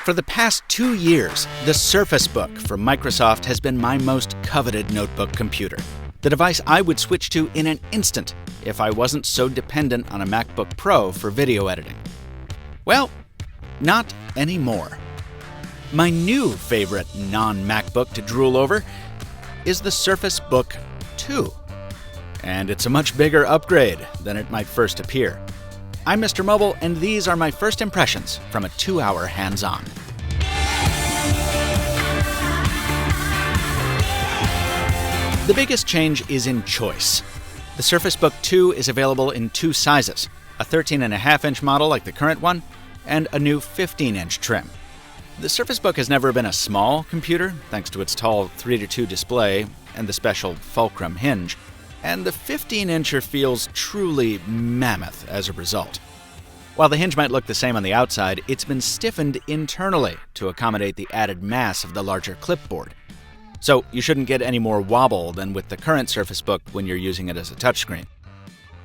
For the past 2 years, the Surface Book from Microsoft has been my most coveted notebook computer. The device I would switch to in an instant if I wasn't so dependent on a MacBook Pro for video editing. Well, not anymore. My new favorite non-MacBook to drool over is the Surface Book 2. And it's a much bigger upgrade than it might first appear. I'm MrMobile, and these are my first impressions from a 2-hour hands-on. The biggest change is in choice. The Surface Book 2 is available in 2 sizes, a 13.5-inch model like the current one, and a new 15-inch trim. The Surface Book has never been a small computer, thanks to its tall 3:2 display and the special fulcrum hinge, and the 15-incher feels truly mammoth as a result. While the hinge might look the same on the outside, it's been stiffened internally to accommodate the added mass of the larger clipboard. So you shouldn't get any more wobble than with the current Surface Book when you're using it as a touchscreen.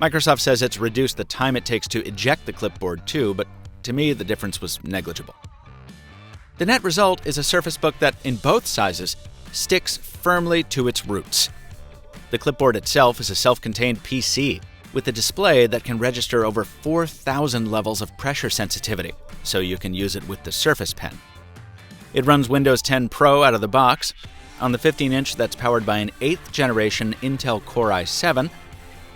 Microsoft says it's reduced the time it takes to eject the clipboard too, but to me the difference was negligible. The net result is a Surface Book that, in both sizes, sticks firmly to its roots. The clipboard itself is a self-contained PC with a display that can register over 4,000 levels of pressure sensitivity, so you can use it with the Surface Pen. It runs Windows 10 Pro out of the box. On the 15-inch, that's powered by an 8th generation Intel Core i7,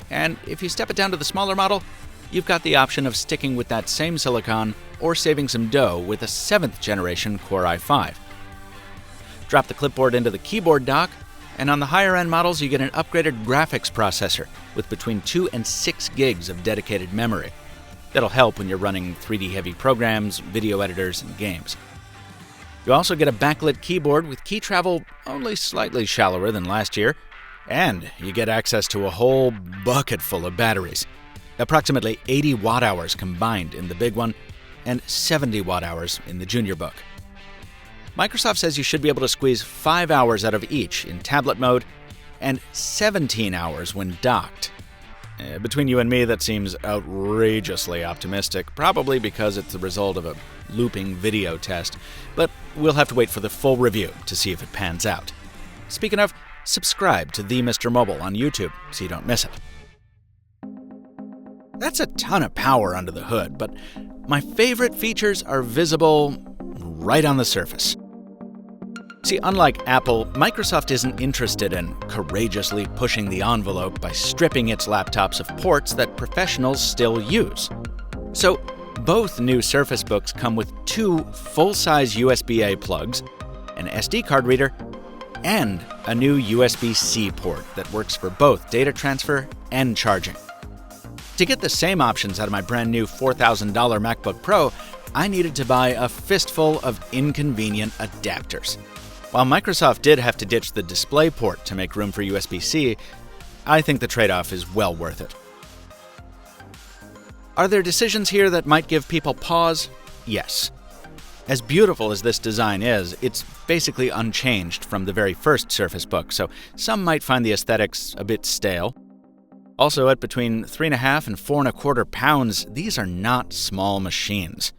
and if you step it down to the smaller model, you've got the option of sticking with that same silicon or saving some dough with a 7th generation Core i5. Drop the clipboard into the keyboard dock, and on the higher-end models, you get an upgraded graphics processor with between 2 and 6 gigs of dedicated memory. That'll help when you're running 3D-heavy programs, video editors, and games. You also get a backlit keyboard with key travel only slightly shallower than last year, and you get access to a whole bucket full of batteries. Approximately 80 watt-hours combined in the big one, and 70 watt-hours in the junior book. Microsoft says you should be able to squeeze 5 hours out of each in tablet mode and 17 hours when docked. Between you and me, that seems outrageously optimistic, probably because it's the result of a looping video test, but we'll have to wait for the full review to see if it pans out. Speaking of, subscribe to the MrMobile on YouTube so you don't miss it. That's a ton of power under the hood, but my favorite features are visible right on the surface. See, unlike Apple, Microsoft isn't interested in courageously pushing the envelope by stripping its laptops of ports that professionals still use. So, both new Surface Books come with 2 full-size USB-A plugs, an SD card reader, and a new USB-C port that works for both data transfer and charging. To get the same options out of my brand new $4,000 MacBook Pro, I needed to buy a fistful of inconvenient adapters. While Microsoft did have to ditch the display port to make room for USB-C, I think the trade-off is well worth it. Are there decisions here that might give people pause? Yes. As beautiful as this design is, it's basically unchanged from the very first Surface Book, so some might find the aesthetics a bit stale. Also, at between 3.5 and 4.25 pounds, these are not small machines.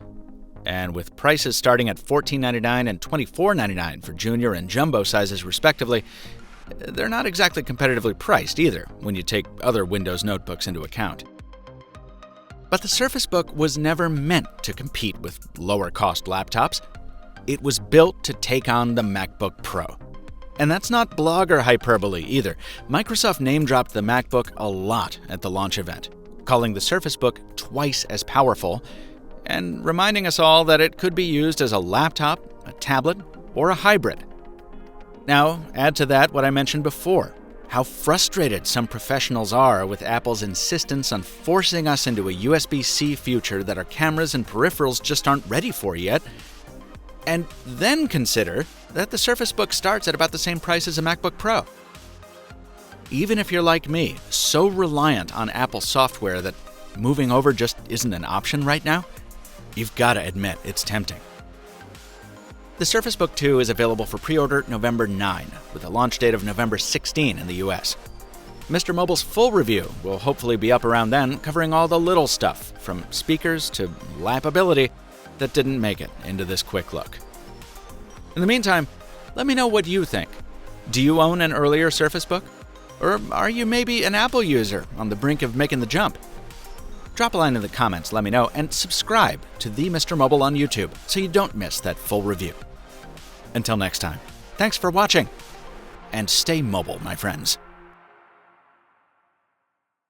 And with prices starting at $14.99 and $24.99 for junior and jumbo sizes respectively, they're not exactly competitively priced either when you take other Windows notebooks into account. But the Surface Book was never meant to compete with lower-cost laptops. It was built to take on the MacBook Pro. And that's not blogger hyperbole either. Microsoft name-dropped the MacBook a lot at the launch event, calling the Surface Book twice as powerful, and reminding us all that it could be used as a laptop, a tablet, or a hybrid. Now, add to that what I mentioned before, how frustrated some professionals are with Apple's insistence on forcing us into a USB-C future that our cameras and peripherals just aren't ready for yet, and then consider that the Surface Book starts at about the same price as a MacBook Pro. Even if you're like me, so reliant on Apple software that moving over just isn't an option right now, you've got to admit it's tempting. The Surface Book 2 is available for pre-order November 9, with a launch date of November 16 in the US. MrMobile's full review will hopefully be up around then, covering all the little stuff, from speakers to lappability, that didn't make it into this quick look. In the meantime, let me know what you think. Do you own an earlier Surface Book? Or are you maybe an Apple user on the brink of making the jump? Drop a line in the comments, let me know, and subscribe to the MrMobile on YouTube so you don't miss that full review. Until next time, thanks for watching, and stay mobile, my friends.